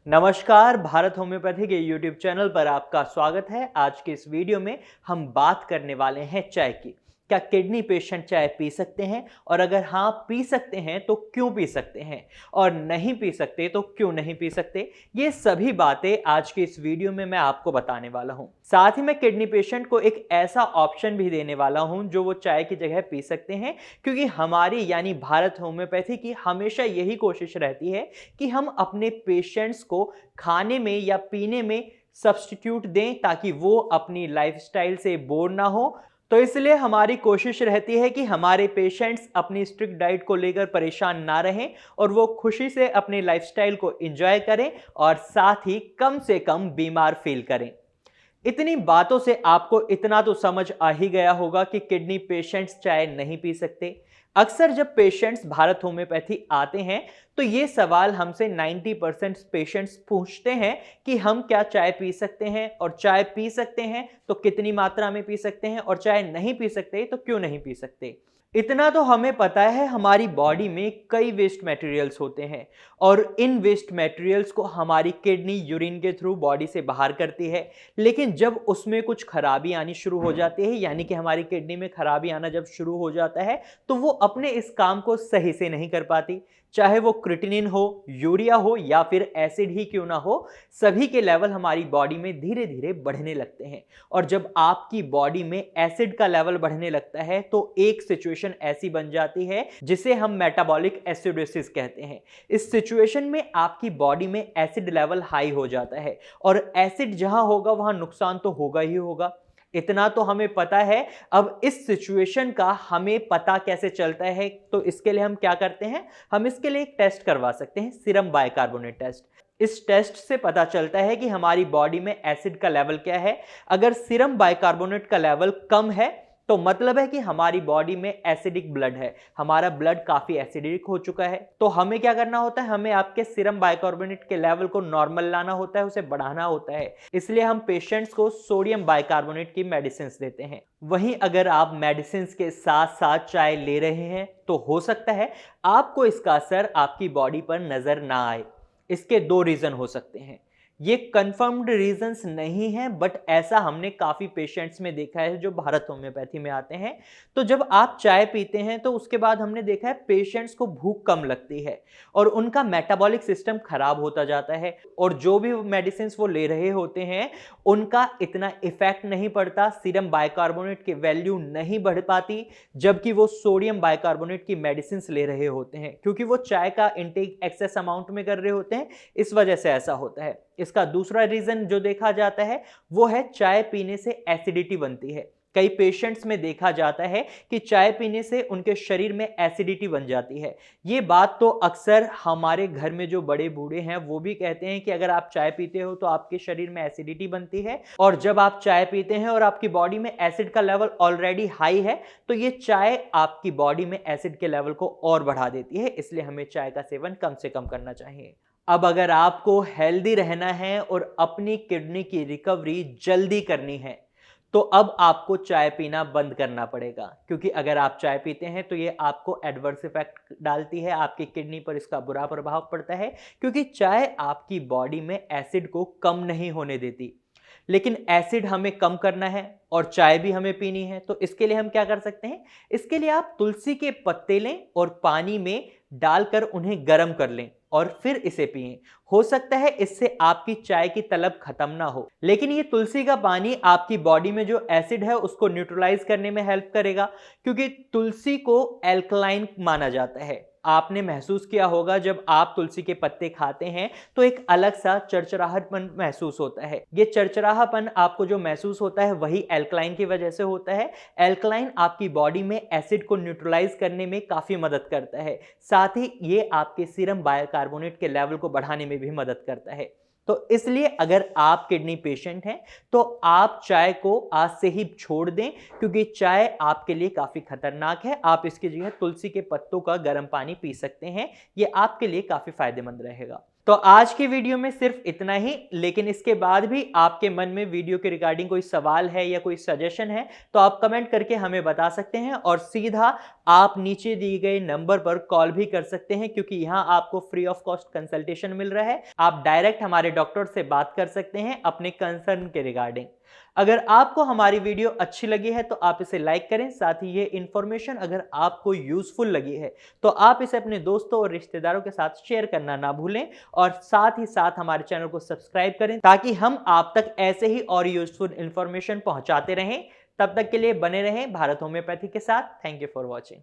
नमस्कार, भारत होम्योपैथी के YouTube channel पर आपका स्वागत है। आज के इस वीडियो में हम बात करने वाले हैं चाय की। क्या किडनी पेशेंट चाय पी सकते हैं, और अगर हाँ पी सकते हैं तो क्यों पी सकते हैं, और नहीं पी सकते तो क्यों नहीं पी सकते, ये सभी बातें आज के इस वीडियो में मैं आपको बताने वाला हूं। साथ ही मैं किडनी पेशेंट को एक ऐसा ऑप्शन भी देने वाला हूं जो वो चाय की जगह पी सकते हैं, क्योंकि हमारी यानी भारत होम्योपैथी की हमेशा यही कोशिश रहती है कि हम अपने पेशेंट्स को खाने में या पीने में सब्स्टिट्यूट दें, ताकि वो अपनी लाइफस्टाइल से बोर ना हो। तो इसलिए हमारी कोशिश रहती है कि हमारे पेशेंट्स अपनी स्ट्रिक्ट डाइट को लेकर परेशान ना रहें और वो खुशी से अपने लाइफस्टाइल को एंजॉय करें और साथ ही कम से कम बीमार फील करें। इतनी बातों से आपको इतना तो समझ आ ही गया होगा कि किडनी पेशेंट्स चाय नहीं पी सकते। अक्सर जब पेशेंट्स भारत होम्योपैथी आते हैं तो ये सवाल हमसे 90% पेशेंट्स पूछते हैं कि हम क्या चाय पी सकते हैं, और चाय पी सकते हैं तो कितनी मात्रा में पी सकते हैं, और चाय नहीं पी सकते तो क्यों नहीं पी सकते। इतना तो हमें पता है, हमारी बॉडी में कई वेस्ट मटेरियल्स होते हैं और इन वेस्ट मटेरियल्स को हमारी किडनी यूरिन के थ्रू बॉडी से बाहर करती है। लेकिन जब उसमें कुछ खराबी आनी शुरू हो जाती है, यानी कि हमारी किडनी में खराबी आना जब शुरू हो जाता है, तो वो अपने इस काम को सही से नहीं कर पाती। चाहे वो क्रिएटिनिन हो, यूरिया हो या फिर एसिड ही क्यों ना हो, सभी के लेवल हमारी बॉडी में धीरे धीरे बढ़ने लगते हैं। और जब आपकी बॉडी में एसिड का लेवल बढ़ने लगता है तो एक सिचुएशन ऐसी बन जाती है जिसे हम मेटाबॉलिक एसिडोसिस कहते हैं। इस सिचुएशन में आपकी बॉडी में एसिड लेवल हाई हो जाता है, और एसिड जहां होगा वहां नुकसान तो होगा ही होगा। इतना तो हमें पता है। अब इस सिचुएशन का हमें पता कैसे चलता है, तो इसके लिए हम क्या करते हैं, हम इसके लिए एक टेस्ट करवा सकते हैं, सीरम बाइकार्बोनेट टेस्ट। इस टेस्ट से पता चलता है कि हमारी बॉडी में एसिड का लेवल क्या है। अगर सीरम बाइकार्बोनेट का लेवल कम है तो मतलब है कि हमारी बॉडी में एसिडिक ब्लड है, हमारा ब्लड काफी एसिडिक हो चुका है। तो हमें क्या करना होता है, हमें आपके सीरम बाइकार्बोनेट के लेवल को नॉर्मल लाना होता है, उसे बढ़ाना होता है। इसलिए हम पेशेंट्स को सोडियम बाइकार्बोनेट की मेडिसिन देते हैं। वहीं अगर आप मेडिसिन के साथ साथ चाय ले रहे हैं तो हो सकता है आपको इसका असर आपकी बॉडी पर नजर ना आए। इसके दो रीजन हो सकते हैं। ये कंफर्म्ड रीजंस नहीं है, बट ऐसा हमने काफी पेशेंट्स में देखा है जो भारत होम्योपैथी में आते हैं। तो जब आप चाय पीते हैं तो उसके बाद हमने देखा है पेशेंट्स को भूख कम लगती है और उनका मेटाबॉलिक सिस्टम खराब होता जाता है, और जो भी मेडिसिन वो ले रहे होते हैं उनका इतना इफेक्ट नहीं पड़ता, सीरम बाइकार्बोनेट की वैल्यू नहीं बढ़ पाती, जबकि वो सोडियम बाइकार्बोनेट की मेडिसिन ले रहे होते हैं, क्योंकि वो चाय का इंटेक एक्सेस अमाउंट में कर रहे होते हैं। इस वजह से ऐसा होता है। इसका दूसरा रीजन जो देखा जाता है वो है चाय पीने से एसिडिटी बनती है। कई पेशेंट्स में देखा जाता है कि चाय पीने से उनके शरीर में एसिडिटी बन जाती है। ये बात तो अक्सर हमारे घर में जो बड़े बूढ़े हैं वो भी कहते हैं कि अगर आप चाय पीते हो तो आपके शरीर में एसिडिटी बनती है, और जब आप चाय पीते हैं और आपकी बॉडी में एसिड का लेवल ऑलरेडी हाई है तो ये चाय आपकी बॉडी में एसिड के लेवल को और बढ़ा देती है। इसलिए हमें चाय का सेवन कम से कम करना चाहिए। अब अगर आपको हेल्दी रहना है और अपनी किडनी की रिकवरी जल्दी करनी है तो अब आपको चाय पीना बंद करना पड़ेगा, क्योंकि अगर आप चाय पीते हैं तो ये आपको एडवर्स इफेक्ट डालती है, आपकी किडनी पर इसका बुरा प्रभाव पड़ता है, क्योंकि चाय आपकी बॉडी में एसिड को कम नहीं होने देती। लेकिन एसिड हमें कम करना है और चाय भी हमें पीनी है, तो इसके लिए हम क्या कर सकते हैं, इसके लिए आप तुलसी के पत्ते लें और पानी में डालकर उन्हें गर्म कर लें और फिर इसे पिएं। हो सकता है इससे आपकी चाय की तलब खत्म ना हो, लेकिन ये तुलसी का पानी आपकी बॉडी में जो एसिड है उसको न्यूट्रलाइज करने में हेल्प करेगा, क्योंकि तुलसी को एल्कलाइन माना जाता है। आपने महसूस किया होगा जब आप तुलसी के पत्ते खाते हैं तो एक अलग सा चरचराहटपन महसूस होता है। ये चरचराहपन आपको जो महसूस होता है वही एल्कलाइन की वजह से होता है। एल्कलाइन आपकी बॉडी में एसिड को न्यूट्रलाइज करने में काफी मदद करता है, साथ ही ये आपके सीरम बाइकार्बोनेट के लेवल को बढ़ाने में भी मदद करता है। तो इसलिए अगर आप किडनी पेशेंट हैं तो आप चाय को आज से ही छोड़ दें, क्योंकि चाय आपके लिए काफी खतरनाक है। आप इसकी जगह तुलसी के पत्तों का गर्म पानी पी सकते हैं, ये आपके लिए काफी फायदेमंद रहेगा। तो आज की वीडियो में सिर्फ इतना ही, लेकिन इसके बाद भी आपके मन में वीडियो के रिगार्डिंग कोई सवाल है या कोई सजेशन है तो आप कमेंट करके हमें बता सकते हैं, और सीधा आप नीचे दिए गए नंबर पर कॉल भी कर सकते हैं, क्योंकि यहां आपको फ्री ऑफ कॉस्ट कंसल्टेशन मिल रहा है। आप डायरेक्ट हमारे डॉक्टर से बात कर सकते हैं अपने कंसर्न के रिगार्डिंग। अगर आपको हमारी वीडियो अच्छी लगी है तो आप इसे लाइक करें, साथ ही ये इंफॉर्मेशन अगर आपको यूजफुल लगी है तो आप इसे अपने दोस्तों और रिश्तेदारों के साथ शेयर करना ना भूलें, और साथ ही साथ हमारे चैनल को सब्सक्राइब करें ताकि हम आप तक ऐसे ही और यूजफुल इंफॉर्मेशन पहुंचाते रहें। तब तक के लिए बने रहें भारत होम्योपैथी के साथ। Thank you for watching.